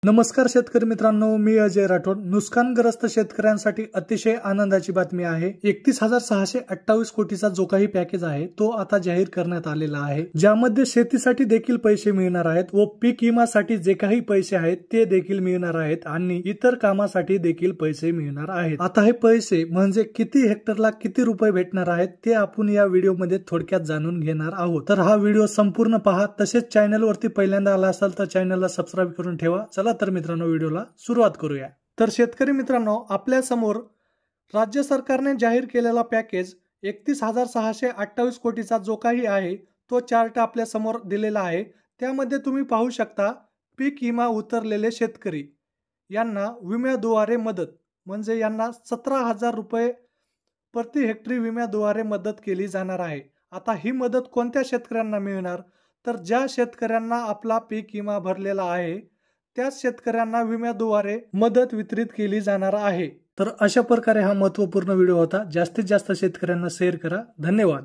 नमस्कार शेतकरी मित्रांनो, मी अजय राठोड। नुकसानग्रस्त शेतकऱ्यांसाठी अतिशय आनंदाची बातमी आहे। 31,628 कोटीचा जो काही पॅकेज आहे तो आता जाहीर करण्यात आलेला आहे, ज्यामध्ये शेतीसाठी देखील पैसे मिळणार आहेत व पीक विम्यासाठी जे काही पैसे आहेत ते देखील मिळणार आहेत आणि इतर कामासाठी देखील पैसे मिळणार आहेत। आता हे पैसे म्हणजे किती हेक्टरला किती रुपये भेटणार आहेत ते आपण या व्हिडिओमध्ये थोडक्यात जाणून घेणार आहोत। तर हा व्हिडिओ संपूर्ण पहा। तसेच चॅनलवरती पहिल्यांदा आला असाल तर चॅनलला सबस्क्राइब करून ठेवा। चला तर मित्रांनो व्हिडिओला सुरुवात करूया। तर शेतकरी मित्रांनो, आपल्या समोर राज्य सरकारने जाहीर केलेला पॅकेज 31,628 कोटीचा जो काही आहे तो चार्ट आपल्या समोर दिलेला आहे। त्यामध्ये तुम्ही पाहू शकता, पीक विमा उतरलेले शेतकरी यांना विम्याद्वारे मदत, म्हणजे यांना 17,000 रुपये प्रति हेक्टरी विम्याद्वारे मदत केली जाणार आहे। आता ही मदत कोणत्या शेतकऱ्यांना मिळणार, तर ज्या शेतकऱ्यांना आपला पीक विमा भरलेला आहे त्याच शेतकऱ्यांना विम्याद्वारे मदत वितरित केली जाणार आहे। तर अशा प्रकारे हा महत्त्वपूर्ण व्हिडिओ होता। जास्तीत जास्त शेतकऱ्यांना शेअर करा। धन्यवाद।